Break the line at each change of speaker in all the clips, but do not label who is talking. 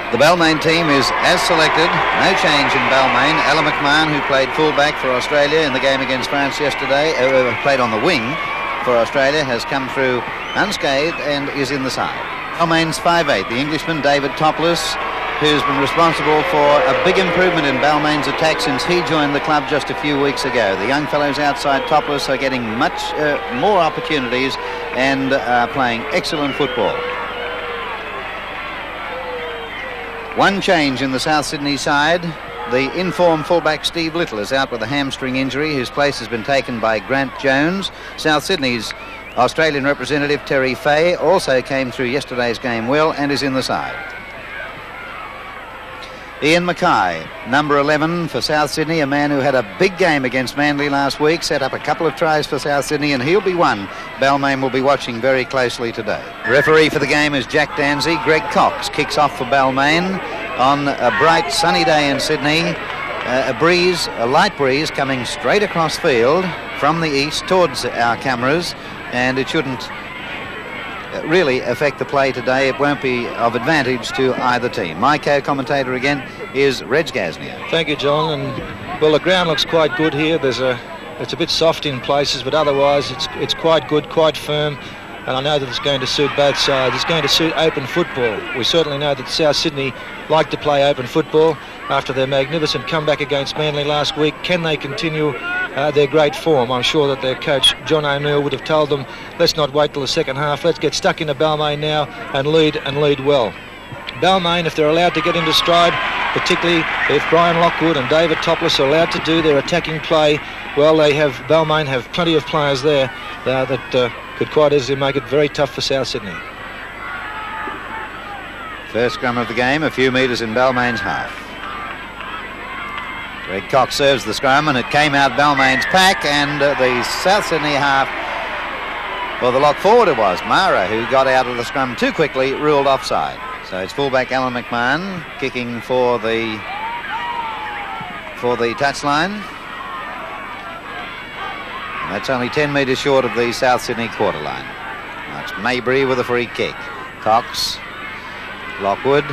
The Balmain team is as selected. No change in Balmain. Alan McMahon, who played fullback for Australia in the game against France yesterday, played on the wing for Australia, has come through unscathed and is in the side. Balmain's 5'8", the Englishman David Topless, who's been responsible for a big improvement in Balmain's attack since he joined the club just a few weeks ago. The young fellows outside Topless are getting much more opportunities and are playing excellent football. One change in the South Sydney side. The informed fullback Steve Little is out with a hamstring injury. His place has been taken by Grant Jones. South Sydney's Australian representative Terry Fay also came through yesterday's game well and is in the side. Ian Mackay, number 11 for South Sydney, a man who had a big game against Manly last week, set up a couple of tries for South Sydney, and he'll be one Balmain will be watching very closely today. Referee for the game is Jack Danzy. Greg Cox kicks off for Balmain on a bright sunny day in Sydney. A light breeze coming straight across field from the east towards our cameras, and it shouldn't really affect the play today. It won't be of advantage to either team. My co-commentator again is Reg Gasnier.
Thank you, John. And well, the ground looks quite good here. It's a bit soft in places, but otherwise it's quite good, quite firm. And I know that it's going to suit both sides. It's going to suit open football. We certainly know that South Sydney like to play open football after their magnificent comeback against Manly last week. Can they continue their great form? I'm sure that their coach John O'Neill would have told them, let's not wait till the second half. Let's get stuck into Balmain now and lead well. Balmain, if they're allowed to get into stride, particularly if Brian Lockwood and David Topless are allowed to do their attacking play, well, Balmain have plenty of players there that could quite easily make it very tough for South Sydney.
First scrum of the game, a few metres in Balmain's half. Greg Cox serves the scrum, and it came out Balmain's pack, and the South Sydney half, well, the lock forward it was, Mara, who got out of the scrum too quickly, ruled offside. So it's fullback Alan McMahon kicking for the touchline. And that's only 10 metres short of the South Sydney quarter line. Now it's Maybury with a free kick. Cox, Lockwood,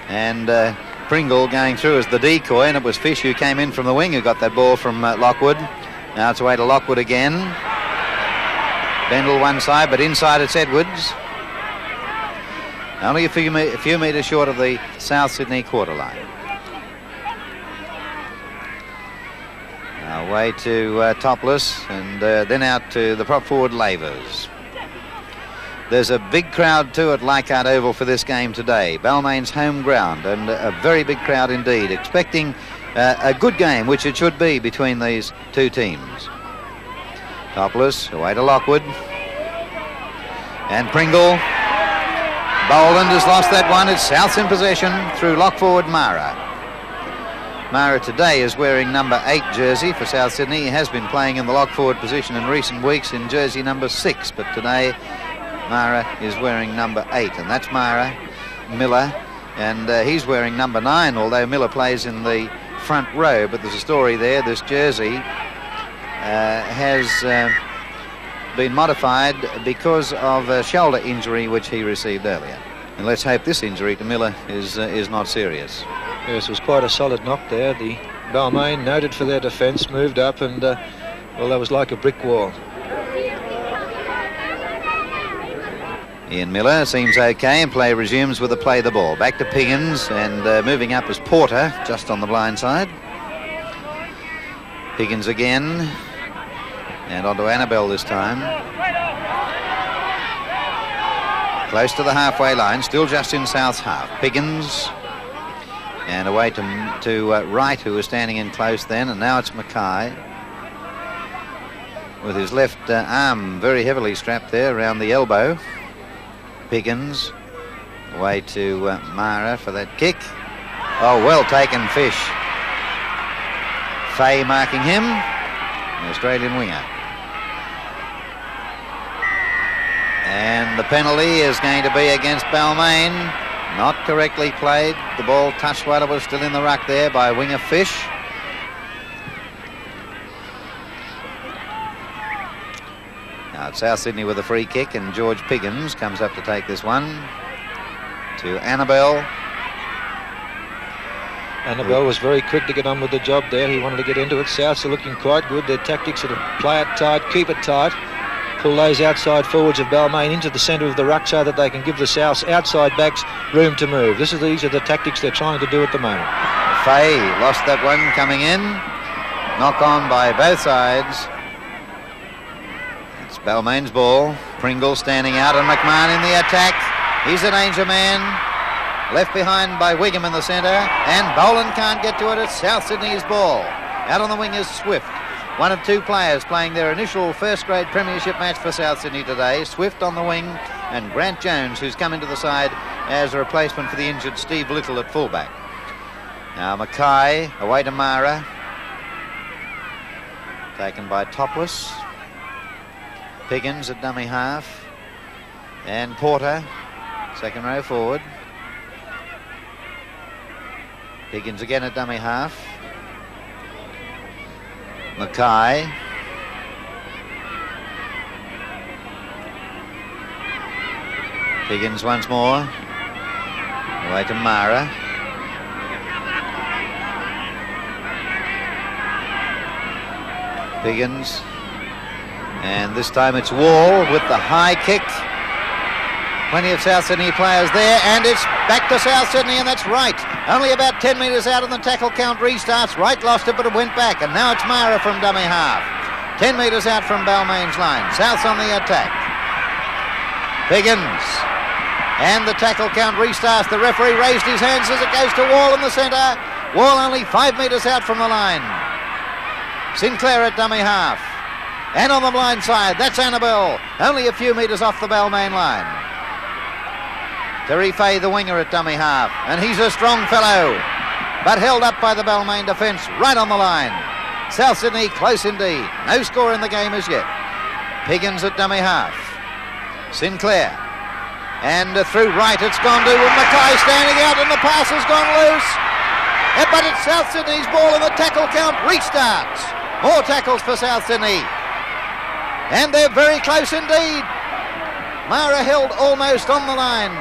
and Pringle going through as the decoy, and it was Fish who came in from the wing who got that ball from Lockwood. Now it's away to Lockwood again. Bendel one side, but inside it's Edwards. Only a few metres short of the South Sydney quarter line. Now away to Topless, and then out to the prop forward Lavers. There's a big crowd too at Leichhardt Oval for this game today. Balmain's home ground, and a very big crowd indeed, expecting a good game, which it should be, between these two teams. Topless away to Lockwood, and Pringle. Boland has lost that one. It's Souths in possession through lock forward Mara. Mara today is wearing number 8 jersey for South Sydney. He has been playing in the lock forward position in recent weeks in jersey number 6, but today Mara is wearing number 8, and that's Mara. Miller, and he's wearing number 9, although Miller plays in the front row, but there's a story there. This jersey has been modified because of a shoulder injury which he received earlier, and let's hope this injury to Miller is not serious.
Yes, it was quite a solid knock there. The Balmain, noted for their defence, moved up, and well, that was like a brick wall.
Ian Miller seems okay, and play resumes with a play the ball. Back to Piggins, and moving up is Porter, just on the blind side. Piggins again, and onto Annabelle this time. Close to the halfway line, still just in South's half. Piggins, and away to Wright, who was standing in close then, and now it's Mackay with his left arm very heavily strapped there around the elbow. Piggins away to Mara for that kick. Oh, well taken, Fish. Fay marking him, the Australian winger. And the penalty is going to be against Balmain. Not correctly played. The ball touched while it was still in the ruck there by winger Fish. Now it's South Sydney with a free kick, and George Piggins comes up to take this one. to Annabelle.
Annabelle was very quick to get on with the job there. He wanted to get into it. Souths are looking quite good. Their tactics are to play it tight, keep it tight, pull those outside forwards of Balmain into the centre of the ruck so that they can give the Souths outside backs room to move. These are the tactics they're trying to do at the moment.
Fay lost that one coming in. Knock on by both sides. It's Balmain's ball. Pringle standing out and McMahon in the attack. He's a danger man. Left behind by Wigham in the centre, and Boland can't get to it. It's South Sydney's ball. Out on the wing is Swift, one of two players playing their initial first-grade premiership match for South Sydney today. Swift on the wing, and Grant Jones, who's come into the side as a replacement for the injured Steve Little at fullback. Now Mackay away to Mara, taken by Topless. Piggins at dummy half, and Porter, second row forward. Piggins again at dummy half. Mackay. Piggins once more. Away to Mara. Piggins. And this time it's Wall with the high kick. Plenty of South Sydney players there, and it's back to South Sydney, and that's Wright. Only about 10 metres out, and the tackle count restarts. Wright lost it, but it went back, and now it's Mara from dummy half. 10 metres out from Balmain's line. South's on the attack. Piggins. And the tackle count restarts. The referee raised his hands as it goes to Wall in the centre. Wall only 5 metres out from the line. Sinclair at dummy half. And on the blind side, that's Annabelle. Only a few metres off the Balmain line. Terry Fay, the winger, at dummy half, and he's a strong fellow, but held up by the Balmain defence right on the line. South Sydney close indeed. No score in the game as yet. Piggins at dummy half. Sinclair. And through right it's gone to Mackay standing out, and the pass has gone loose. But it's South Sydney's ball, and the tackle count restarts. More tackles for South Sydney. And they're very close indeed. Mara held almost on the line.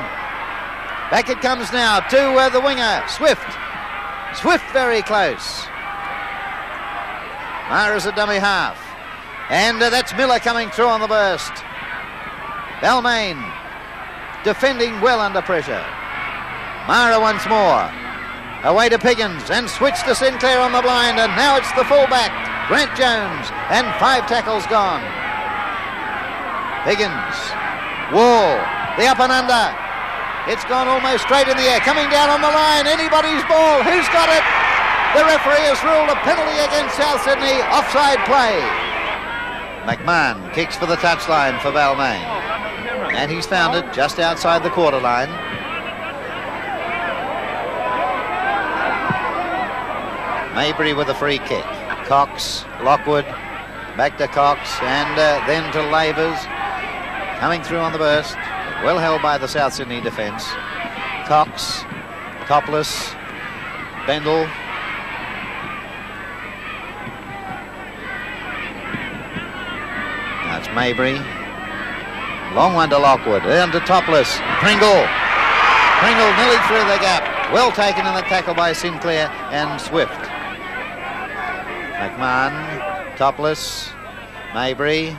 Back it comes now to the winger, Swift. Swift very close. Mara's a dummy half. And that's Miller coming through on the burst. Balmain defending well under pressure. Mara once more. Away to Piggins, and switch to Sinclair on the blind, and now it's the fullback, Grant Jones, and 5 tackles gone. Piggins. Wall. The up and under. It's gone almost straight in the air, coming down on the line. Anybody's ball. Who's got it? The referee has ruled a penalty against South Sydney. Offside play. McMahon kicks for the touchline for Balmain. And he's found it just outside the quarter line. Mabry with a free kick. Cox, Lockwood, back to Cox, and then to Lavers. Coming through on the burst. Well held by the South Sydney defence. Cox, Topless, Bendel. Now it's Mabry. Long one to Lockwood. Down to Topless. Pringle. Pringle nearly through the gap. Well taken in the tackle by Sinclair and Swift. McMahon, Topless, Mabry.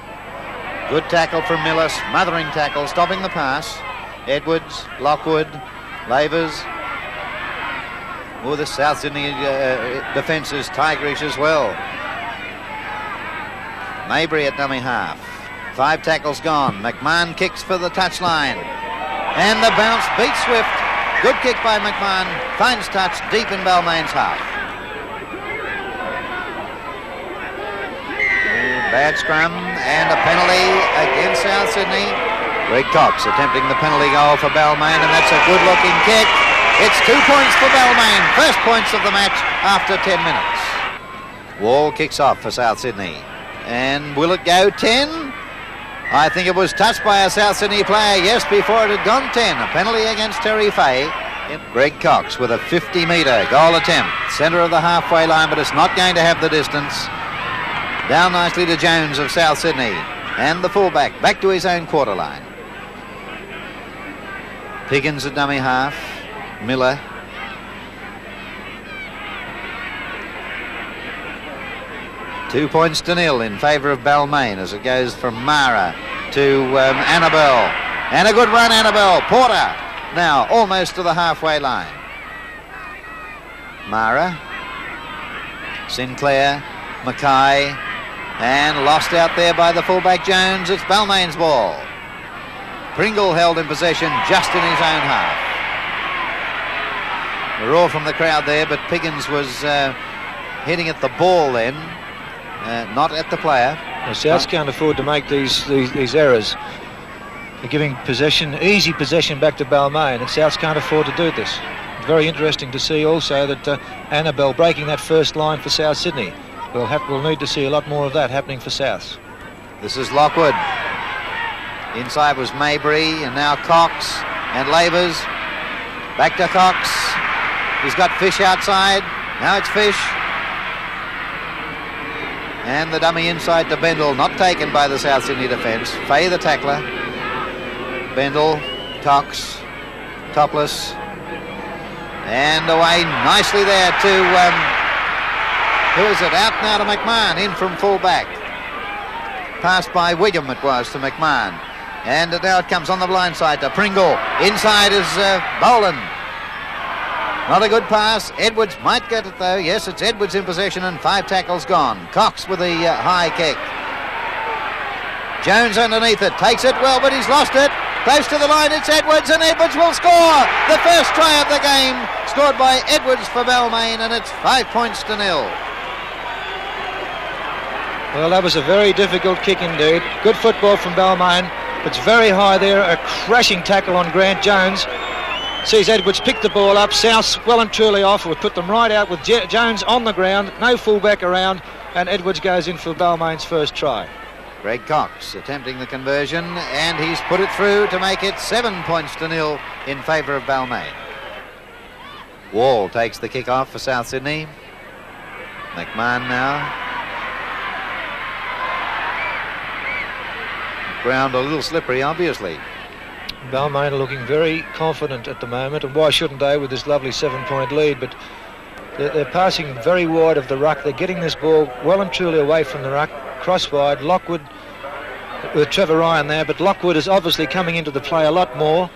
Good tackle from Miller, smothering tackle, stopping the pass. Edwards, Lockwood, Lavers. Oh, the South Sydney defence is tigerish as well. Mabry at dummy half. 5 tackles gone. McMahon kicks for the touchline. And the bounce beats Swift. Good kick by McMahon. Finds touch deep in Balmain's half. Bad scrum and a penalty against South Sydney. Greg Cox attempting the penalty goal for Balmain, and that's a good-looking kick. It's 2 points for Balmain. First points of the match after 10 minutes. Wall kicks off for South Sydney. And will it go 10? I think it was touched by a South Sydney player, yes, before it had gone 10. A penalty against Terry Fay. Greg Cox with a 50-metre goal attempt. Centre of the halfway line, but it's not going to have the distance. Down nicely to Jones of South Sydney. And the fullback back to his own quarter line. Piggins at dummy half. Miller. Two points to nil in favour of Balmain as it goes from Mara to Annabelle. And a good run, Annabelle. Porter now almost to the halfway line. Mara. Sinclair. Mackay. And lost out there by the fullback Jones. It's Balmain's ball. Pringle held in possession just in his own half. A roar from the crowd there, but Piggins was hitting at the ball then, not at the player.
Well, Souths can't afford to make these errors. They're giving possession, easy possession back to Balmain, and Souths can't afford to do this. Very interesting to see also that Annabelle breaking that first line for South Sydney. We'll need to see a lot more of that happening for Souths.
This is Lockwood. Inside was Maybury, and now Cox and Labors. Back to Cox. He's got Fish outside. Now it's Fish. And the dummy inside to Bendel, not taken by the South Sydney defence. Fay the tackler. Bendel, Cox, topless. And away nicely there to... who is it? Out now to McMahon, in from full back. Passed by William it was to McMahon. And now it comes on the blind side to Pringle. Inside is Boland. Not a good pass. Edwards might get it though. Yes, it's Edwards in possession and 5 tackles gone. Cox with the high kick. Jones underneath it. Takes it well, but he's lost it. Close to the line, it's Edwards, and Edwards will score. The first try of the game scored by Edwards for Balmain, and it's 5 points to nil.
Well, that was a very difficult kick indeed. Good football from Balmain. It's very high there. A crashing tackle on Grant Jones. Sees Edwards pick the ball up. South well and truly off. Would put them right out with Jones on the ground. No fullback around. And Edwards goes in for Balmain's first try.
Greg Cox attempting the conversion, and he's put it through to make it 7 points to nil in favour of Balmain. Wall takes the kick off for South Sydney. McMahon now. Ground a little slippery, obviously.
Balmain are looking very confident at the moment, and why shouldn't they with this lovely 7-point lead? But they're passing very wide of the ruck. They're getting this ball well and truly away from the ruck, cross wide. Lockwood with Trevor Ryan there, but Lockwood is obviously coming into the play a lot more.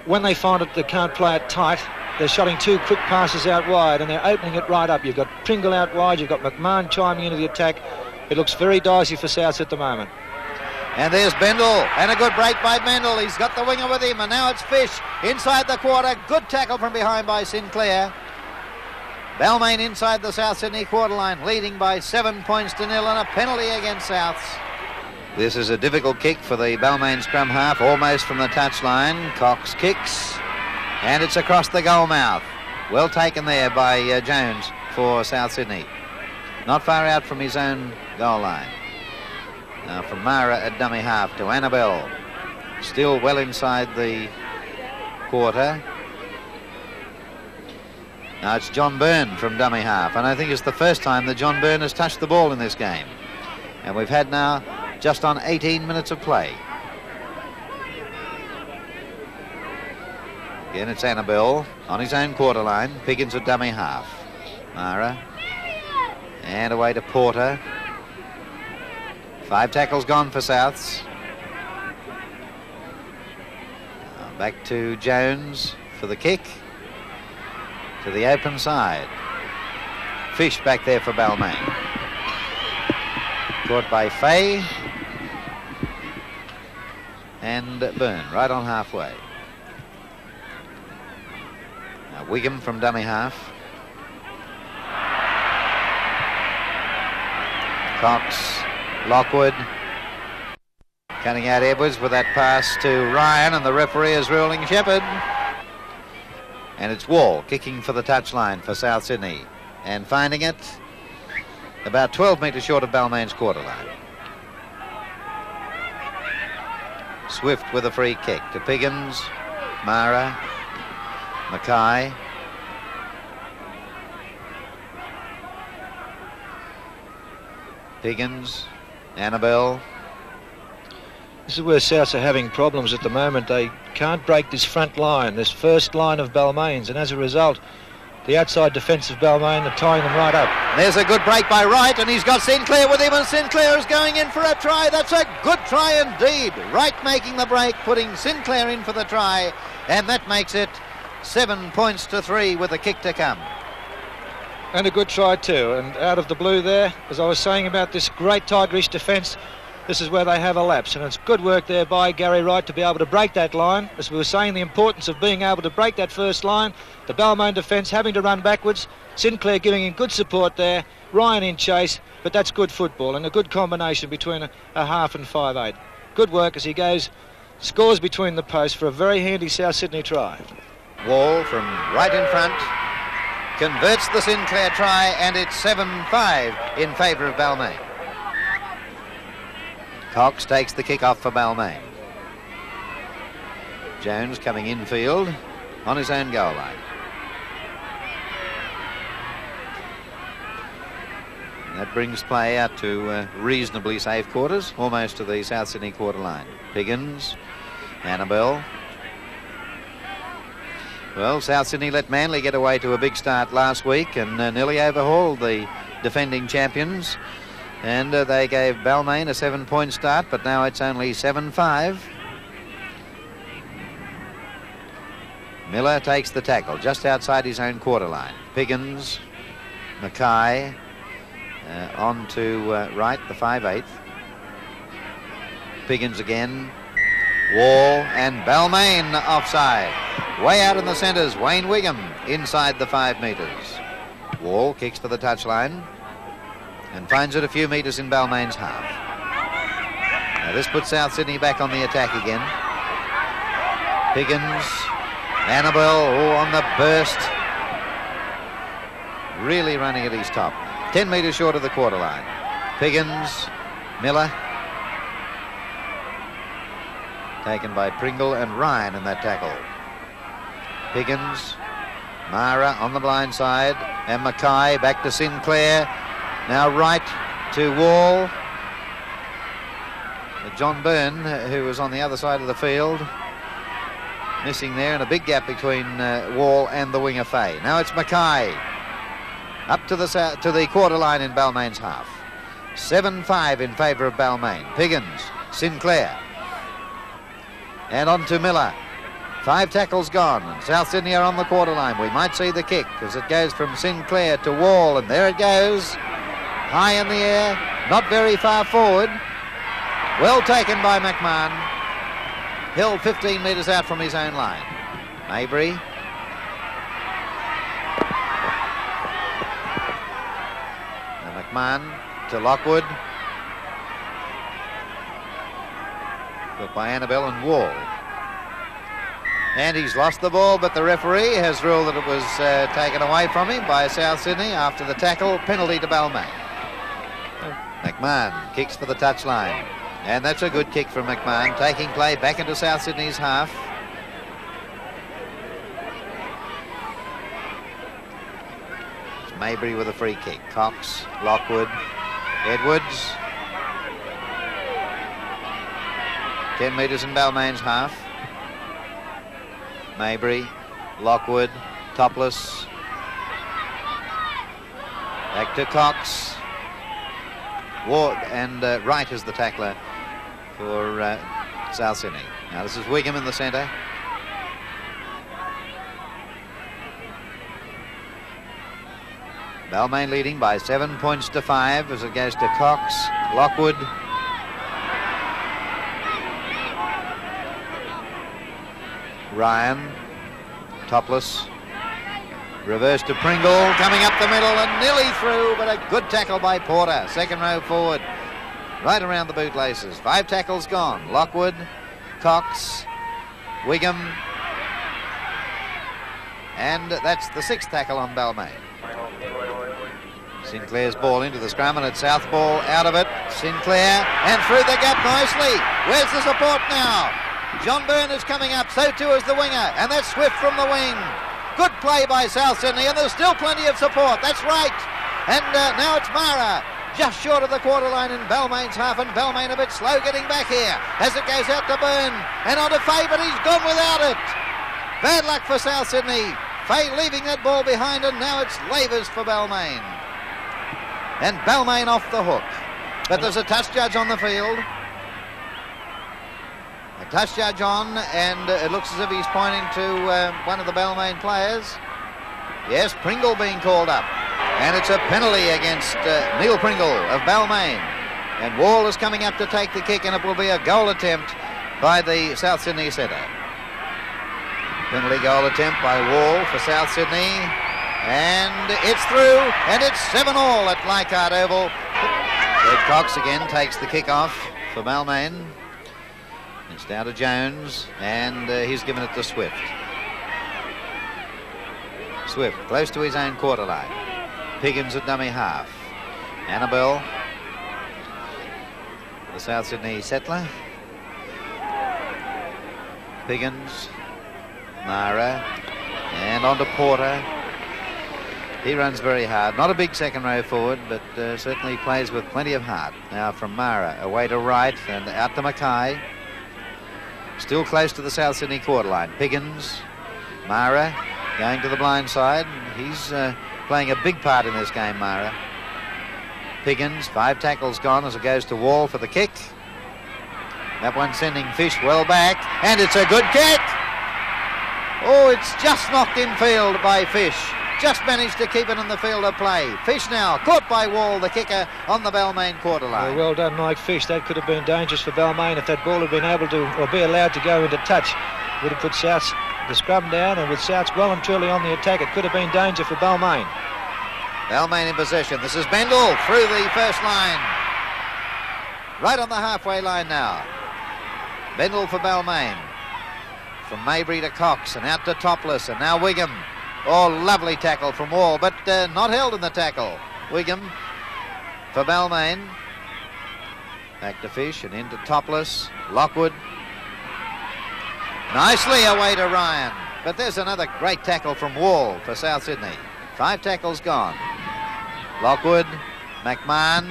When they find that they can't play it tight, they're shotting 2 quick passes out wide, and they're opening it right up. You've got Pringle out wide, you've got McMahon chiming into the attack. It looks very dicey for Souths at the moment.
And there's Bendel, and a good break by Bendel. He's got the winger with him, and now it's Fish inside the quarter. Good tackle from behind by Sinclair. Balmain inside the South Sydney quarter line, leading by 7 points to nil, and a penalty against Souths. This is a difficult kick for the Balmain scrum half, almost from the touchline. Cox kicks, and it's across the goal mouth. Well taken there by Jones for South Sydney. Not far out from his own goal line. Now from Mara at dummy half to Annabelle. Still well inside the quarter. Now it's John Byrne from dummy half, and I think it's the first time that John Byrne has touched the ball in this game. And we've had now just on 18 minutes of play. Again, it's Annabelle on his own quarter line. Piggins at dummy half. Mara. And away to Porter. 5 tackles gone for Souths. Back to Jones for the kick. To the open side. Fish back there for Balmain. Caught by Fay. And Byrne right on halfway. Now Wigham from dummy half. Cox. Lockwood. Cutting out Edwards with that pass to Ryan, and the referee is ruling Shepherd. And it's Wall kicking for the touchline for South Sydney, and finding it about 12 metres short of Balmain's quarter line. Swift with a free kick to Piggins, Mara, Mackay. Piggins, Annabelle.
This is where Souths are having problems at the moment. They can't break this front line, this first line of Balmain's, and as a result, the outside defence of Balmain are tying them right up.
There's a good break by Wright, and he's got Sinclair with him, and Sinclair is going in for a try. That's a good try indeed. Wright making the break, putting Sinclair in for the try, and that makes it 7 points to 3 with a kick to come.
And a good try too, and out of the blue there, as I was saying about this great Tigerish defence, this is where they have a lapse, and it's good work there by Gary Wright to be able to break that line. As we were saying, the importance of being able to break that first line, the Balmain defence having to run backwards, Sinclair giving him good support there, Ryan in chase, but that's good football and a good combination between a half and 5/8. Good work as he goes, scores between the posts for a very handy South Sydney try.
Wall from right in front converts the Sinclair try, and it's 7-5 in favour of Balmain. Cox takes the kick off for Balmain. Jones coming infield on his own goal line. And that brings play out to reasonably safe quarters, almost to the South Sydney quarter line. Piggins, Annabelle. Well, South Sydney let Manly get away to a big start last week and nearly overhauled the defending champions. And they gave Balmain a 7-point start, but now it's only 7-5. Miller takes the tackle just outside his own quarter line. Piggins, Mackay, on to Wright, the 5/8. Piggins again. Wall and Balmain offside. Way out in the centres, Wayne Wigham inside the 5 metres. Wall kicks for the touchline and finds it a few metres in Balmain's half. Now this puts South Sydney back on the attack again. Piggins, Annabelle, on the burst. Really running at his top. 10 metres short of the quarter line. Piggins, Miller. Taken by Pringle and Ryan in that tackle. Piggins, Mara on the blind side, and Mackay back to Sinclair. Now Wright to Wall. John Byrne, who was on the other side of the field, missing there, and a big gap between Wall and the winger Fay. Now it's Mackay up to the quarter line in Balmain's half. 7-5 in favour of Balmain. Piggins, Sinclair, and on to Miller. 5 tackles gone, and South Sydney are on the quarter line. We might see the kick as it goes from Sinclair to Wall, and there it goes. High in the air, not very far forward. Well taken by McMahon. Hill 15 metres out from his own line. Mabry. Now McMahon to Lockwood. Got by Annabelle and Wall. And he's lost the ball, but the referee has ruled that it was taken away from him by South Sydney after the tackle. Penalty to Balmain. McMahon kicks for the touchline. And that's a good kick from McMahon, taking play back into South Sydney's half. It's Mabry with a free kick. Cox, Lockwood, Edwards. 10 metres in Balmain's half. Mabry, Lockwood, topless. Back to Cox. Ward and Wright is the tackler for South Sydney. Now this is Wigham in the centre. Balmain leading by 7 points to 5 as it goes to Cox, Lockwood. Ryan, topless. Reverse to Pringle, coming up the middle and nearly through, but a good tackle by Porter. Second row forward, right around the bootlaces. 5 tackles gone. Lockwood, Cox, Wigham, and that's the 6th tackle on Balmain. Sinclair's ball into the scrum, and it's South ball out of it. Sinclair, and through the gap nicely. Where's the support now? John Byrne is coming up, so too is the winger, and that's Swift from the wing. Good play by South Sydney, and there's still plenty of support. That's right. And now it's Mara. just short of the quarter line in Balmain's half, and Balmain a bit slow getting back here as it goes out to Byrne and on to Fay, but he's gone without it. Bad luck for South Sydney. Fay leaving that ball behind, and now it's Lavers for Balmain. And Balmain off the hook. But there's a touch judge on the field. A touch judge on, and it looks as if he's pointing to one of the Balmain players. Yes, Pringle being called up. And it's a penalty against Neil Pringle of Balmain. And Wall is coming up to take the kick, and it will be a goal attempt by the South Sydney setter. Penalty goal attempt by Wall for South Sydney. And it's through, and it's 7-all at Leichhardt Oval. Red Cox again takes the kick off for Balmain. It's down to Jones, and he's given it to Swift. Swift close to his own quarter line. Piggins at dummy half. Annabelle, the South Sydney settler. Piggins, Mara, and on to Porter. He runs very hard. Not a big second row forward, but certainly plays with plenty of heart. Now from Mara, away to right and out to Mackay. Still close to the South Sydney quarter line. Piggins, Mara going to the blind side. He's playing a big part in this game, Mara. Piggins, 5 tackles gone as it goes to Wall for the kick. That one sending Fish well back, and it's a good kick. Oh, it's just knocked in field by Fish. Just managed to keep it in the field of play. Fish now caught by Wall, the kicker, on the Balmain quarter line.
Well done, Mike Fish. That could have been dangerous for Balmain if that ball had been able to, or be allowed to go into touch. Would have put South's the scrum down, and with South's well and truly on the attack, it could have been danger for Balmain.
Balmain in possession. This is Bendel through the first line. Right on the halfway line now. Bendel for Balmain. From Mabry to Cox and out to Topless, and now Wigham. Oh, lovely tackle from Wall, but not held in the tackle. Wigham for Balmain. Back to Fish and into Topless. Lockwood. Nicely away to Ryan. But there's another great tackle from Wall for South Sydney. 5 tackles gone. Lockwood, McMahon,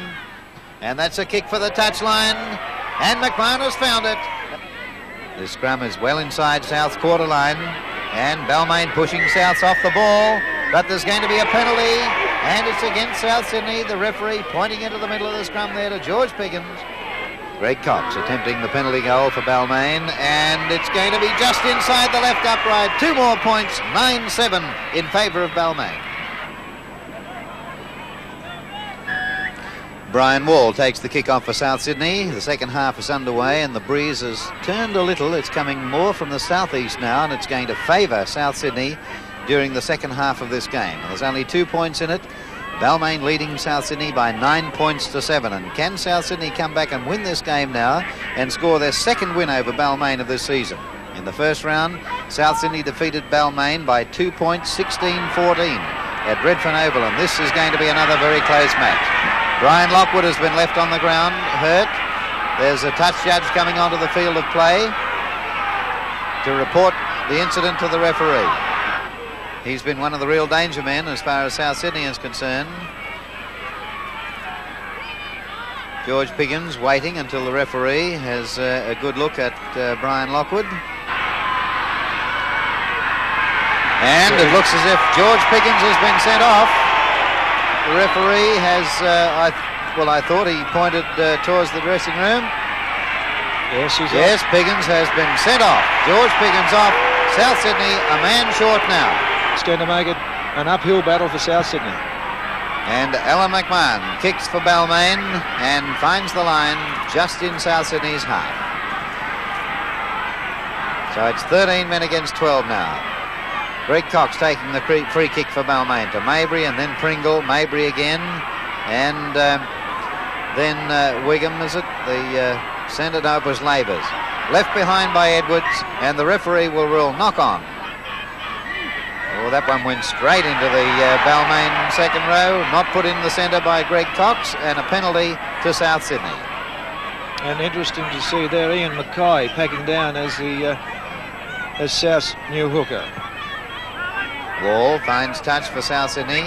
and that's a kick for the touchline. And McMahon has found it. The scrum is well inside South's quarter line. And Balmain pushing South's off the ball. But there's going to be a penalty. And it's against South Sydney. The referee pointing into the middle of the scrum there to George Piggins. Greg Cox attempting the penalty goal for Balmain, and it's going to be just inside the left upright. 2 more points, 9-7 in favour of Balmain. Brian Wall takes the kick off for South Sydney. The second half is underway, and the breeze has turned a little. It's coming more from the southeast now, and it's going to favour South Sydney during the second half of this game. There's only 2 points in it. Balmain leading South Sydney by 9 points to 7. And can South Sydney come back and win this game now and score their second win over Balmain of this season? In the first round, South Sydney defeated Balmain by 2 points, 16-14 at Redfern Oval, and this is going to be another very close match. Brian Lockwood has been left on the ground, hurt. There's a touch judge coming onto the field of play to report the incident to the referee. He's been one of the real danger men as far as South Sydney is concerned. George Piggins waiting until the referee has a good look at Brian Lockwood. And it looks as if George Piggins has been sent off. The referee has, I thought he pointed towards the dressing room. Yes, Piggins has been sent off. George Piggins off. South Sydney a man short now.
It's going to make it an uphill battle for South Sydney.
And Alan McMahon kicks for Balmain and finds the line just in South Sydney's half. So it's 13 men against 12 now. Greg Cox taking the free kick for Balmain to Mabry, and then Pringle, Mabry again, and then Wigham, is it? The centre up was Lavers. Left behind by Edwards, and the referee will rule knock on. Oh, that one went straight into the Balmain second row, not put in the centre by Greg Cox, and a penalty to South Sydney.
And interesting to see there Ian Mackay packing down as South's new hooker.
Wall finds touch for South Sydney.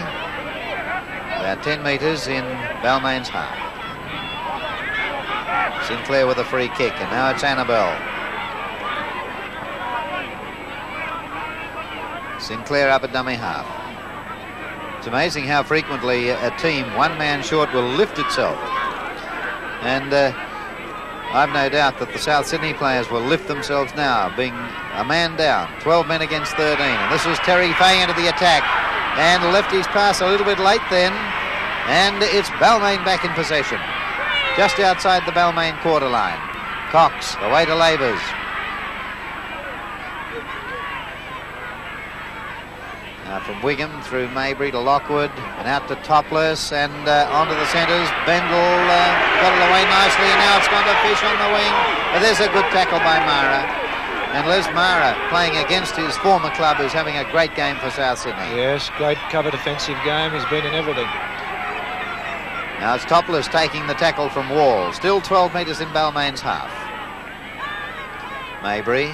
About 10 metres in Balmain's half. Sinclair with a free kick, and now it's Annabelle. Sinclair up at dummy half. It's amazing how frequently a team, one man short, will lift itself. And I've no doubt that the South Sydney players will lift themselves now, being a man down, 12 men against 13. And this was Terry Fay into the attack, and left his pass a little bit late then, and it's Balmain back in possession, just outside the Balmain quarter line. Cox away to Lavers. Now from Wigham through Maybury to Lockwood and out to Topless and onto the centres. Bendel got it away nicely, and now it's gone to Fish on the wing. But there's a good tackle by Mara. And Les Mara, playing against his former club, is having a great game for South Sydney.
Yes, great cover defensive game. He's been in everything.
Now it's Topless taking the tackle from Wall. Still 12 metres in Balmain's half. Maybury,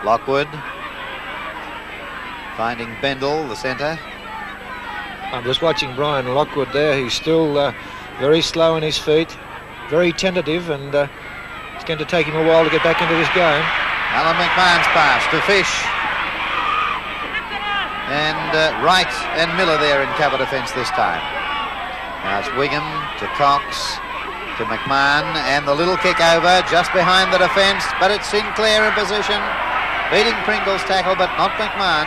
Lockwood, finding Bendel, the centre.
I'm just watching Brian Lockwood there. He's still very slow on his feet, very tentative, and it's going to take him a while to get back into this game.
Alan McMahon's pass to Fish. And Wright and Miller there in cover defence this time. Now it's Wigham to Cox to McMahon, and the little kick over just behind the defence, but it's Sinclair in position, beating Pringle's tackle, but not McMahon.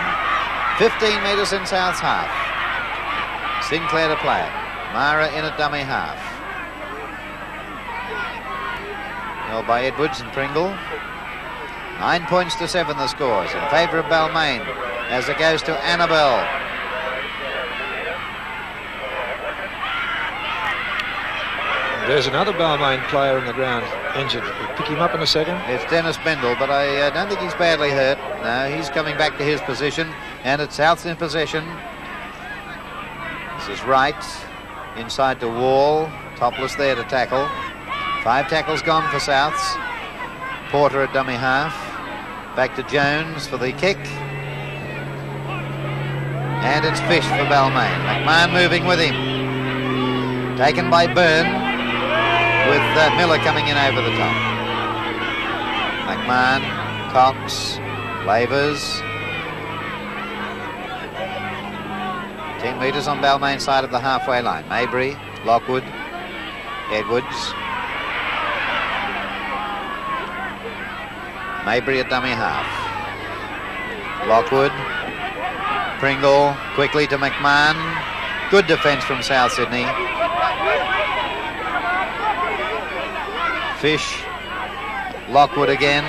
15 metres in South's half. Sinclair to play it. Mara in at dummy half. Held by Edwards and Pringle. 9 points to 7 the scores in favour of Balmain as it goes to Annabelle.
There's another Balmain player in the ground injured. We'll pick him up in a second.
It's Dennis Bendel, but I don't think he's badly hurt. No, he's coming back to his position, and it's South's in possession. This is Wright inside to Wall. Topless there to tackle. 5 tackles gone for Souths. Porter at dummy half. Back to Jones for the kick. And it's Fish for Balmain. McMahon moving with him. Taken by Byrne, with Miller coming in over the top. McMahon, Cox, Lavers. 10 metres on Balmain's side of the halfway line. Maybury, Lockwood, Edwards. Maybury at dummy half. Lockwood, Pringle, quickly to McMahon. Good defence from South Sydney. Fish, Lockwood again,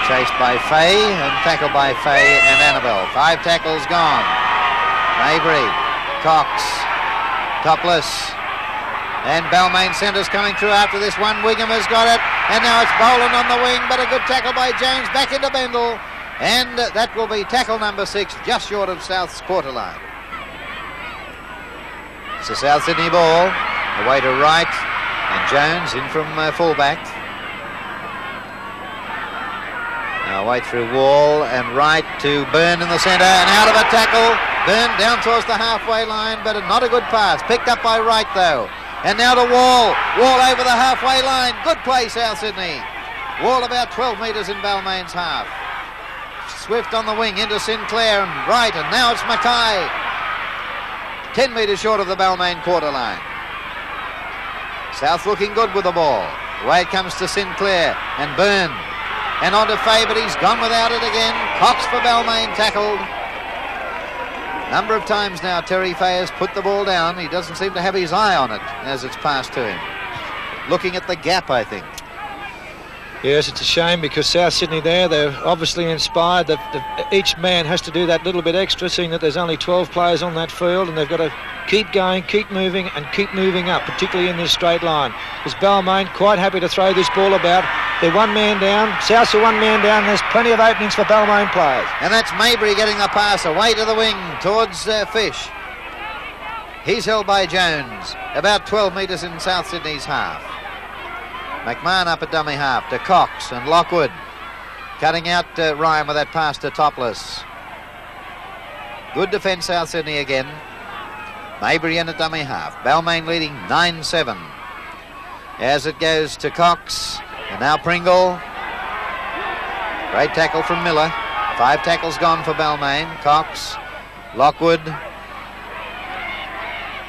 chased by Fay and tackled by Fay and Annabelle. 5 tackles gone. Maybury, Cox, Topless, and Balmain centres coming through after this one. Wigham has got it, and now it's Boland on the wing, but a good tackle by Jones back into Bendel, and that will be tackle number 6, just short of South's quarter line. It's a South Sydney ball, away to Wright. And Jones in from fullback. Now away through Wall and Wright to Byrne in the centre, and out of a tackle. Byrne down towards the halfway line, but not a good pass. Picked up by Wright though. And now to Wall. Wall over the halfway line. Good play, South Sydney. Wall about 12 metres in Balmain's half. Swift on the wing into Sinclair and Wright, and now it's Mackay. 10 metres short of the Balmain quarter line. South looking good with the ball. Away it comes to Sinclair and Byrne. And on to Fay, but he's gone without it again. Cox for Balmain, tackled. Number of times now Terry Fay has put the ball down. He doesn't seem to have his eye on it as it's passed to him. Looking at the gap, I think.
Yes, it's a shame because South Sydney there, they're obviously inspired that each man has to do that little bit extra, seeing that there's only 12 players on that field, and they've got to keep going, keep moving, and keep moving up, particularly in this straight line. There's Balmain quite happy to throw this ball about. They're 1 man down. Souths are 1 man down. There's plenty of openings for Balmain players.
And that's Maybury getting the pass away to the wing towards Fish. He's held by Jones, about 12 metres in South Sydney's half. McMahon up at dummy half to Cox and Lockwood. Cutting out Ryan with that pass to Topless. Good defence, South Sydney again. Mabry in at dummy half. Balmain leading 9-7. As it goes to Cox. And now Pringle. Great tackle from Miller. 5 tackles gone for Balmain. Cox. Lockwood.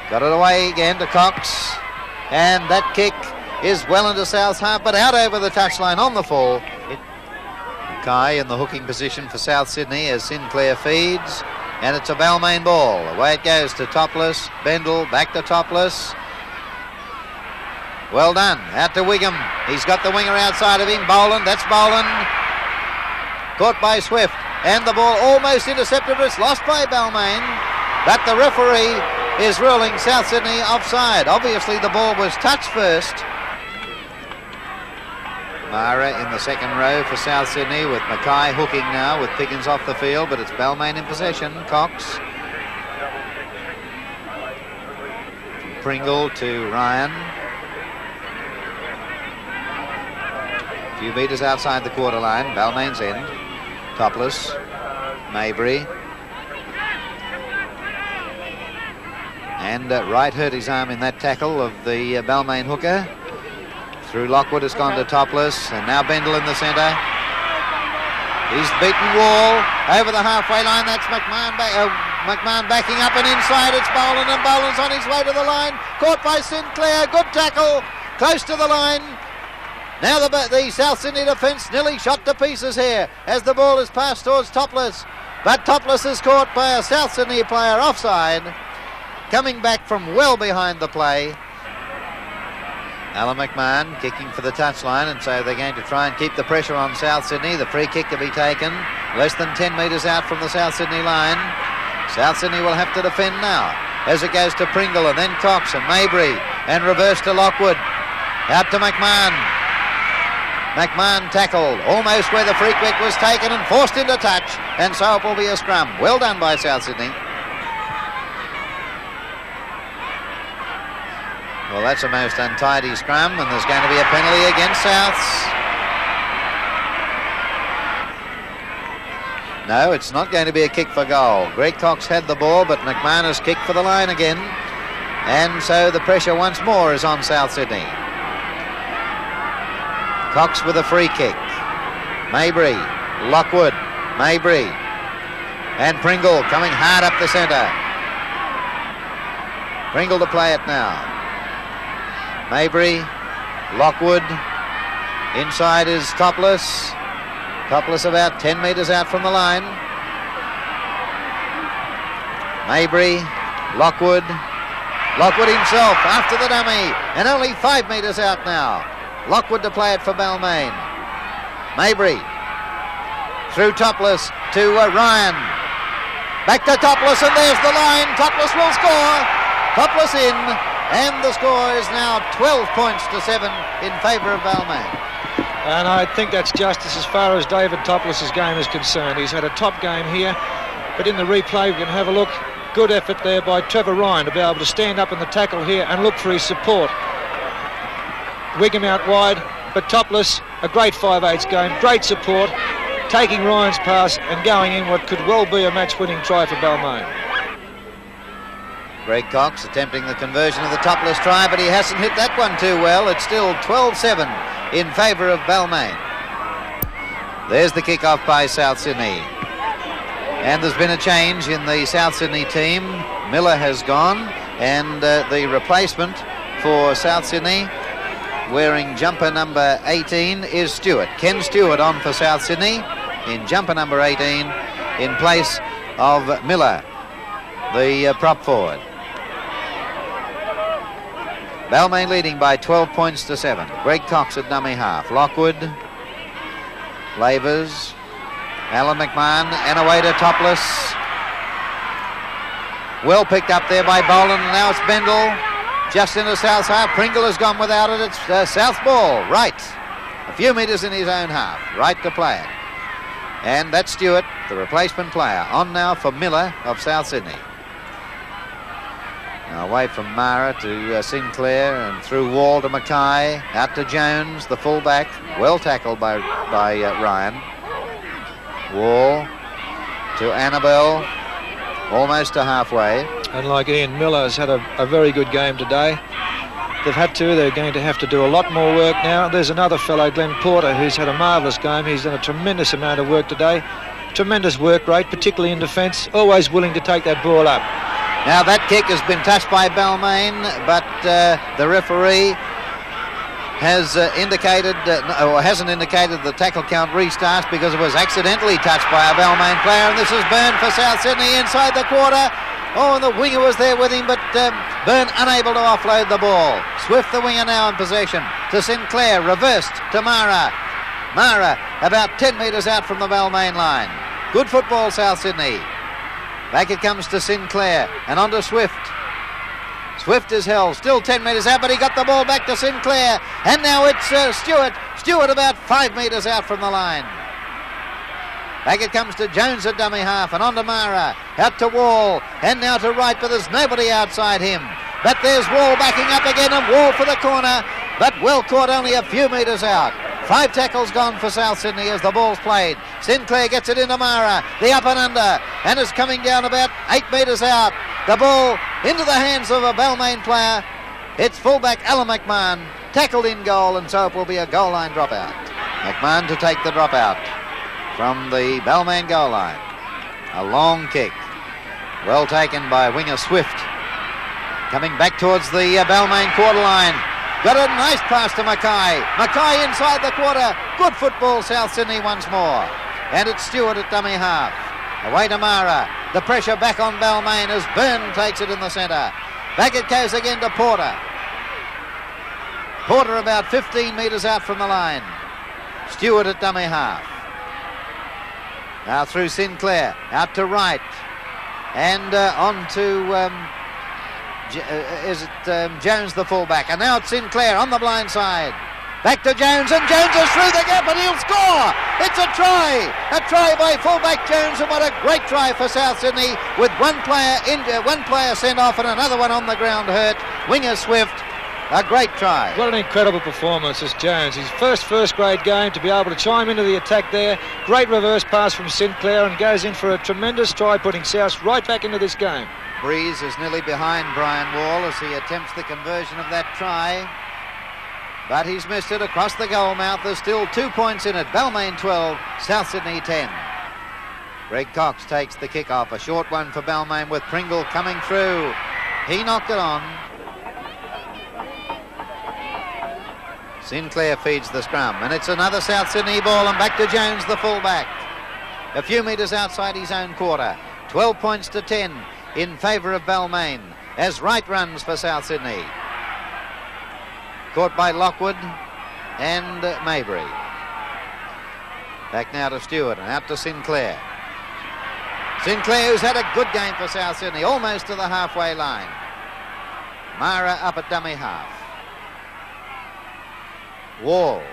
Got it away again to Cox. And that kick is well into South's half, but out over the touchline on the fall. Mackay in the hooking position for South Sydney as Sinclair feeds. And it's a Balmain ball. Away it goes to Topless. Bendel back to Topless. Well done. Out to Wigham. He's got the winger outside of him. Boland. That's Boland. Caught by Swift. And the ball almost intercepted, but it's lost by Balmain. But the referee is ruling South Sydney offside. Obviously the ball was touched first. Mara in the second row for South Sydney with Mackay hooking now with Pickens off the field, but it's Balmain in possession. Cox. Pringle to Ryan. A few metres outside the quarter line. Balmain's end. Topless. Mabry. And Wright hurt his arm in that tackle of the Balmain hooker. Through Lockwood, it's gone to Topless, and now Bendel in the centre. He's beaten Wall over the halfway line. That's McMahon backing up and inside. It's Boland, and Boland's on his way to the line. Caught by Sinclair. Good tackle. Close to the line. Now the South Sydney defence nearly shot to pieces here as the ball is passed towards Topless. But Topless is caught by a South Sydney player offside. Coming back from well behind the play. Alan McMahon kicking for the touchline, and so they're going to try and keep the pressure on South Sydney. The free kick to be taken less than 10 metres out from the South Sydney line. South Sydney will have to defend now as it goes to Pringle and then Cox and Mabry and reverse to Lockwood. Out to McMahon. McMahon tackled almost where the free kick was taken and forced into touch, and so it will be a scrum. Well done by South Sydney. Well, that's a most untidy scrum, and there's going to be a penalty against Souths. No, it's not going to be a kick for goal. Greg Cox had the ball, but McMahon has kicked for the line again. And so the pressure once more is on South Sydney. Cox with a free kick. Mabry, Lockwood, Mabry. And Pringle coming hard up the centre. Pringle to play it now. Mabry, Lockwood, inside is Topless. Topless about 10 metres out from the line. Mabry, Lockwood, Lockwood himself after the dummy, and only 5 metres out now. Lockwood to play it for Balmain. Mabry, through Topless to Ryan. Back to Topless, and there's the line. Topless will score. Topless in. And the score is now 12 points to 7 in favour of Balmain.
And I think that's justice as far as David Topless's game is concerned. He's had a top game here, but in the replay we can have a look. Good effort there by Trevor Ryan to be able to stand up in the tackle here and look for his support. Wigham out wide, but Topless, a great 5/8 game, great support, taking Ryan's pass and going in what could well be a match-winning try for Balmain.
Greg Cox attempting the conversion of the Topless try, but he hasn't hit that one too well. It's still 12-7 in favour of Balmain. There's the kick-off by South Sydney. And there's been a change in the South Sydney team. Miller has gone, and the replacement for South Sydney, wearing jumper number 18, is Stewart. Ken Stewart on for South Sydney in jumper number 18 in place of Miller, the prop forward. Balmain leading by 12 points to 7. Greg Cox at dummy half. Lockwood, Lavers, Alan McMahon, and away to Topless. Well picked up there by Boland, and now it's Bendel. Just into South's half. Pringle has gone without it. It's South ball. Right. A few metres in his own half. Right to play it. And that's Stewart, the replacement player. On now for Miller of South Sydney. Now away from Mara to Sinclair, and through Wall to Mackay. Out to Jones, the fullback. Well tackled by Ryan. Wall to Annabelle. Almost to halfway.
And like Ian Miller has had a very good game today. They're going to have to do a lot more work now. There's another fellow, Glenn Porter, who's had a marvellous game. He's done a tremendous amount of work today. Tremendous work rate, particularly in defence. Always willing to take that ball up.
Now that kick has been touched by Balmain, but the referee has indicated, or hasn't indicated the tackle count restarts because it was accidentally touched by a Balmain player, and this is Byrne for South Sydney inside the quarter. Oh, and the winger was there with him, but Byrne unable to offload the ball. Swift, the winger, now in possession to Sinclair, reversed to Mara. Mara about 10 metres out from the Balmain line. Good football, South Sydney. Back it comes to Sinclair and on to Swift. Swift is held, still 10 metres out, but he got the ball back to Sinclair. And now it's Stewart. Stewart about 5 metres out from the line. Back it comes to Jones at dummy half and on to Mara. Out to Wall and now to Wright, but there's nobody outside him. But there's Wall backing up again, and Wall for the corner, but well caught only a few metres out. 5 tackles gone for South Sydney as the ball's played. Sinclair gets it into Mara, the up and under, and is coming down about 8 metres out. The ball into the hands of a Balmain player. It's fullback Alan McMahon, tackled in goal, and so it will be a goal line dropout. McMahon to take the dropout from the Balmain goal line. A long kick, well taken by winger Swift. Coming back towards the Balmain quarter line. Got a nice pass to Mackay. Mackay inside the quarter. Good football, South Sydney once more. And it's Stewart at dummy half. Away to Mara. The pressure back on Balmain as Byrne takes it in the centre. Back it goes again to Porter. Porter about 15 metres out from the line. Stewart at dummy half. Now through Sinclair. Out to Wright. And on to... Jones, the fullback, and now it's Sinclair on the blind side. Back to Jones, and Jones is through the gap, and he'll score. It's a try by fullback Jones, and what a great try for South Sydney, with one player injured, one player sent off, and another one on the ground hurt. Winger Swift, a great try.
What an incredible performance as Jones. His first grade game to be able to chime into the attack there. Great reverse pass from Sinclair, and goes in for a tremendous try, putting South right back into this game.
Breeze is nearly behind Brian Wall as he attempts the conversion of that try, but he's missed it across the goal mouth. There's still 2 points in it. Balmain 12, South Sydney 10. Greg Cox takes the kick off, a short one for Balmain with Pringle coming through. He knocked it on. Sinclair feeds the scrum, and it's another South Sydney ball, and back to Jones, the fullback. A few metres outside his own quarter. 12 points to 10 in favour of Balmain as Wright runs for South Sydney. Caught by Lockwood and Mabry. Back now to Stewart and out to Sinclair. Sinclair, who's had a good game for South Sydney, almost to the halfway line. Mara up at dummy half. Wall.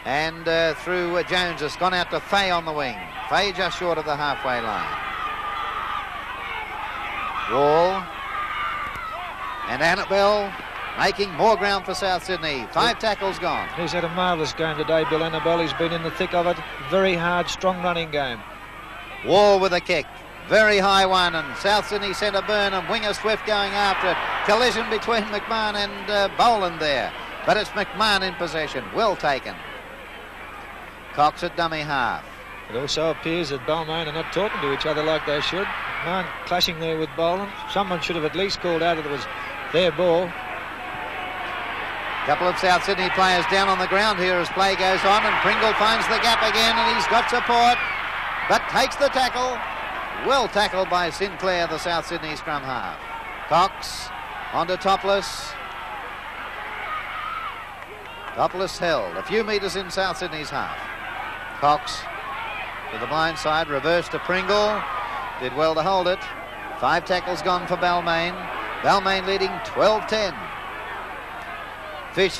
And through Jones has gone out to Fay on the wing. Fay just short of the halfway line. Wall and Annabelle making more ground for South Sydney. 5 tackles gone.
He's had a marvellous game today, Bill Annabelle. He's been in the thick of it. Very hard, strong running game.
Wall with a kick. Very high one, and South Sydney centre Byrne and winger Swift going after it. Collision between McMahon and Boland there. But it's McMahon in possession. Well taken. Cox at dummy half.
It also appears that Balmain are not talking to each other like they should. Man clashing there with Boland. Someone should have at least called out that it was their ball.
Couple of South Sydney players down on the ground here as play goes on, and Pringle finds the gap again, and he's got support, but takes the tackle. Well tackled by Sinclair, the South Sydney scrum half. Cox onto Topless. Topless held a few metres in South Sydney's half. Cox to the blind side, reverse to Pringle. Did well to hold it. 5 tackles gone for Balmain. Balmain leading 12-10. Fish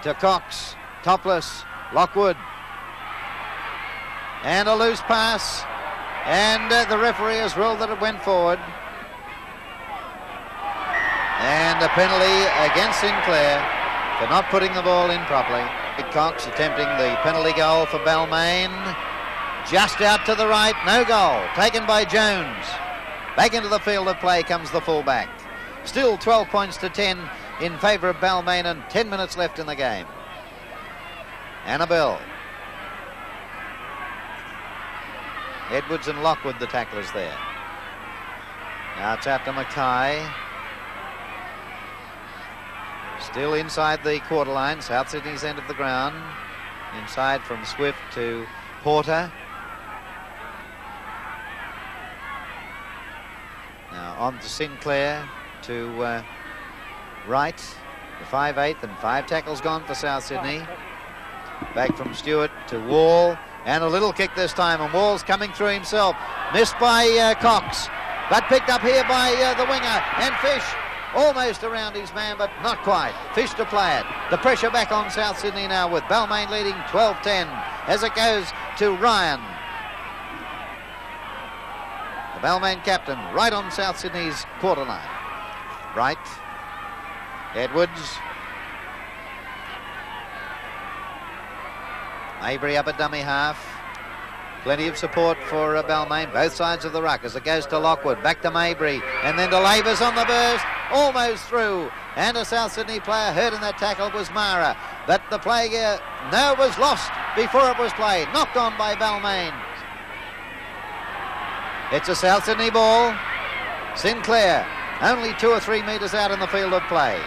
to Cox. Topless. Lockwood. And a loose pass. And the referee has ruled that it went forward. And a penalty against Sinclair for not putting the ball in properly. Cox attempting the penalty goal for Balmain. Just out to the right, no goal. Taken by Jones. Back into the field of play comes the fullback. Still 12 points to 10 in favour of Balmain, and 10 minutes left in the game. Annabelle. Edwards and Lockwood, the tacklers there. Now it's out to Mackay. Still inside the quarter line, South Sydney's end of the ground. Inside from Swift to Porter. Now on to Sinclair, to Wright, the 5'8", and 5 tackles gone for South Sydney. Back from Stewart to Wall, and a little kick this time, and Wall's coming through himself. Missed by Cox, but picked up here by the winger, and Fish almost around his man, but not quite. Fish to play it. The pressure back on South Sydney now, with Balmain leading 12-10 as it goes to Ryan. The Balmain captain right on South Sydney's quarter line. Right. Edwards. Mabry up at dummy half. Plenty of support for Balmain, both sides of the ruck as it goes to Lockwood. Back to Mabry, and then to Labors on the burst. Almost through. And a South Sydney player hurt in that tackle was Mara. But the play was lost before it was played. Knocked on by Balmain. It's a South Sydney ball. Sinclair, only 2 or 3 metres out in the field of play.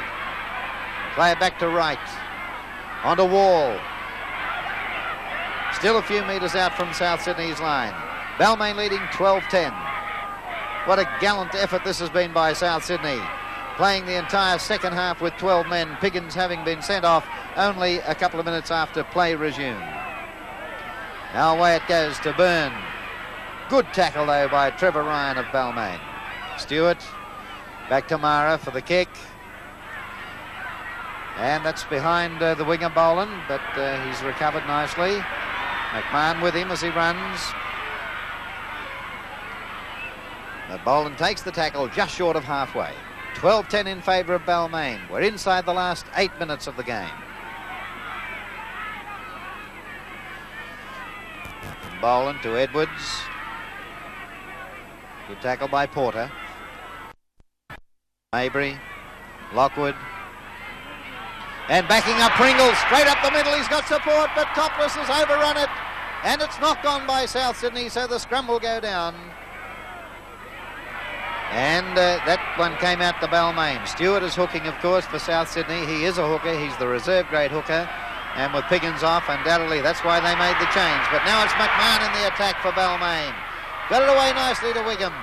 Play it back to Wright. Onto Wall. Still a few metres out from South Sydney's line. Balmain leading 12-10. What a gallant effort this has been by South Sydney. Playing the entire second half with 12 men. Piggins having been sent off only a couple of minutes after play resumed. Now away it goes to Byrne. Good tackle though by Trevor Ryan of Balmain. Stewart back to Mara for the kick. And that's behind the winger Boland, but he's recovered nicely. McMahon with him as he runs. But Boland takes the tackle just short of halfway. 12-10 in favour of Balmain. We're inside the last 8 minutes of the game. Boland to Edwards. Good tackle by Porter. Mabry, Lockwood. And backing up Pringle, straight up the middle. He's got support, but Topless has overrun it. And it's knocked on by South Sydney, so the scrum will go down. And that one came out to Balmain. Stewart is hooking, of course, for South Sydney. He is a hooker. He's the reserve grade hooker. And with Piggins off, undoubtedly, that's why they made the change. But now it's McMahon in the attack for Balmain. Got it away nicely to Wigham.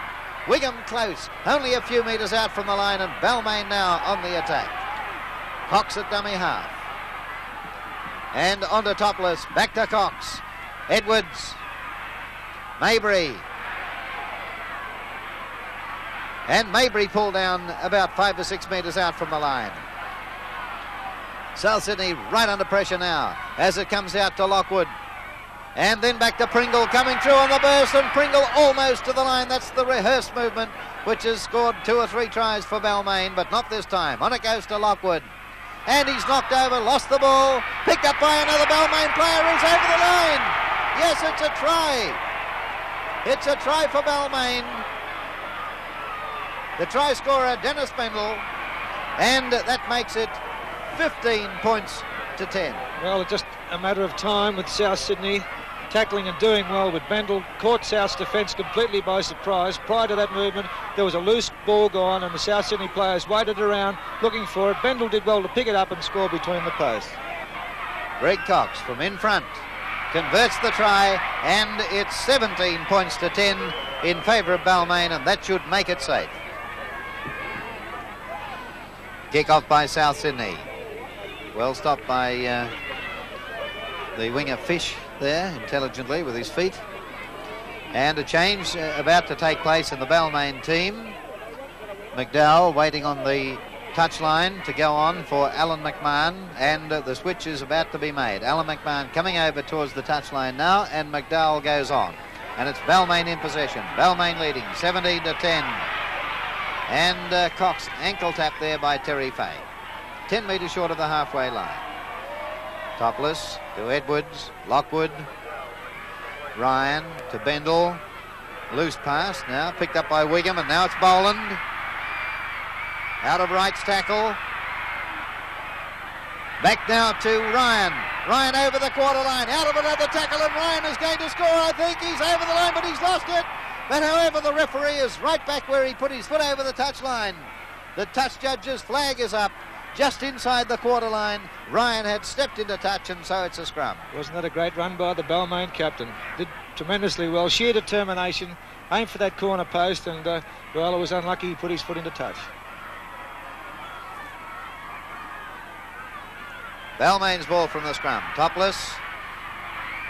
Wigham close, only a few metres out from the line, and Balmain now on the attack. Cox at dummy half. And onto Topless, back to Cox. Edwards. Mabry. And Mabry pulled down about 5 or 6 metres out from the line. South Sydney right under pressure now as it comes out to Lockwood. And then back to Pringle coming through on the burst, and Pringle almost to the line. That's the rehearsed movement, which has scored 2 or 3 tries for Balmain, but not this time. On it goes to Lockwood. And he's knocked over, lost the ball, picked up by another Balmain player who's over the line. Yes, it's a try. It's a try for Balmain. The try scorer, Dennis Bendel, and that makes it 15 points to 10.
Well, it's just a matter of time with South Sydney tackling and doing well, but Bendel caught South's defence completely by surprise. Prior to that movement, there was a loose ball gone, and the South Sydney players waited around looking for it. Bendel did well to pick it up and score between the posts.
Greg Cox from in front converts the try, and it's 17 points to 10 in favour of Balmain, and that should make it safe. Kick off by South Sydney. Well stopped by the winger Fish there, intelligently with his feet. And a change about to take place in the Balmain team. McDowell waiting on the touchline to go on for Alan McMahon, and the switch is about to be made. Alan McMahon coming over towards the touchline now, and McDowell goes on. And it's Balmain in possession. Balmain leading 17 to 10. And Cox ankle tap there by Terry Fay. 10 metres short of the halfway line. Topless to Edwards, Lockwood, Ryan to Bendel. Loose pass now, picked up by Wigham, and now it's Boland. Out of Wright's tackle. Back now to Ryan. Ryan over the quarter line, out of another tackle, and Ryan is going to score, I think. He's over the line, but he's lost it. But however, the referee is right back where he put his foot over the touch line. The touch judge's flag is up just inside the quarter line. Ryan had stepped into touch, and so it's a scrum.
Wasn't that a great run by the Balmain captain? Did tremendously well, sheer determination, aimed for that corner post, and well, it was unlucky he put his foot into touch.
Balmain's ball from the scrum, topless,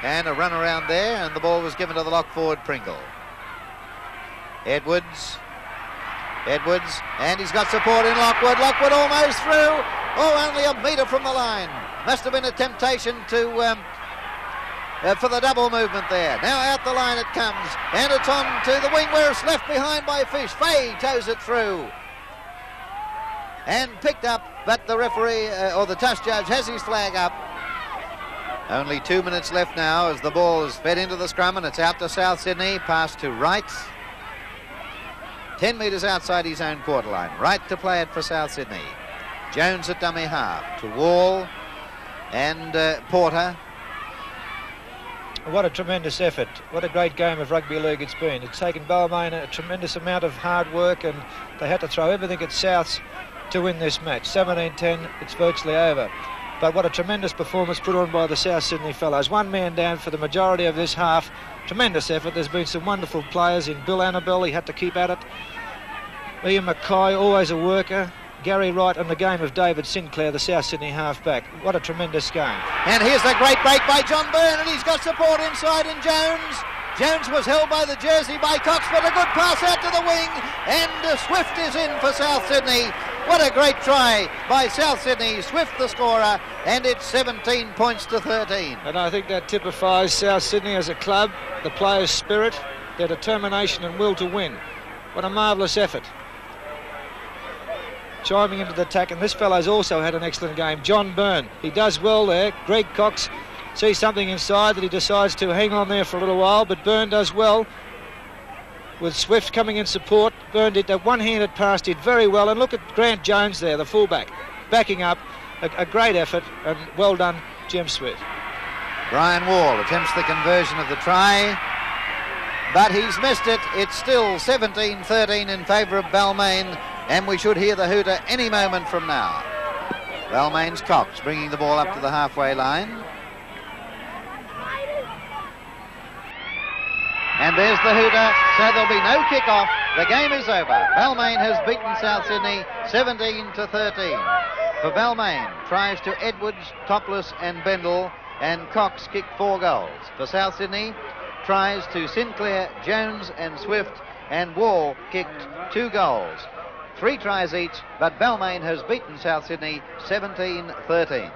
and a run around there, and the ball was given to the lock forward Pringle. Edwards, and he's got support in Lockwood. Lockwood almost through. Oh, only a metre from the line. Must have been a temptation to for the double movement there. Now out the line it comes, and it's on to the wing where it's left behind by Fish. Fay toes it through and picked up, but the referee or the touch judge has his flag up. Only 2 minutes left now as the ball is fed into the scrum, and it's out to South Sydney. Pass to Wright. 10 metres outside his own quarter line. Right to play it for South Sydney. Jones at dummy half to Wall and Porter.
What a tremendous effort. What a great game of rugby league it's been. It's taken Balmain a tremendous amount of hard work, and they had to throw everything at Souths to win this match. 17-10, it's virtually over. But what a tremendous performance put on by the South Sydney fellows. One man down for the majority of this half. Tremendous effort. There's been some wonderful players in Bill Annabelle. He had to keep at it. Ian Mackay, always a worker. Gary Wright, and the game of David Sinclair, the South Sydney half-back. What a tremendous game.
And here's the great break by John Byrne, and he's got support inside in Jones. Jones was held by the jersey by Cox, but a good pass out to the wing, and Swift is in for South Sydney. What a great try by South Sydney. Swift the scorer, and it's 17 points to 13.
And I think that typifies South Sydney as a club, the players' spirit, their determination and will to win. What a marvellous effort. Chiming into the attack, and this fellow's also had an excellent game. John Byrne, he does well there. Greg Cox sees something inside that he decides to hang on there for a little while, but Byrne does well. With Swift coming in support, Byrne did that one-handed pass, did very well, and look at Grant Jones there, the fullback, backing up. A great effort, and well done, Jim Swift.
Brian Wall attempts the conversion of the try, but he's missed it. It's still 17-13 in favour of Balmain, and we should hear the hooter any moment from now. Balmain's Cox bringing the ball up to the halfway line. And there's the hooter, so there'll be no kick-off. The game is over. Balmain has beaten South Sydney 17-13. For Balmain, tries to Edwards, Topless and Bendel, and Cox kicked 4 goals. For South Sydney, tries to Sinclair, Jones and Swift, and Wall kicked 2 goals. 3 tries each, but Balmain has beaten South Sydney 17-13.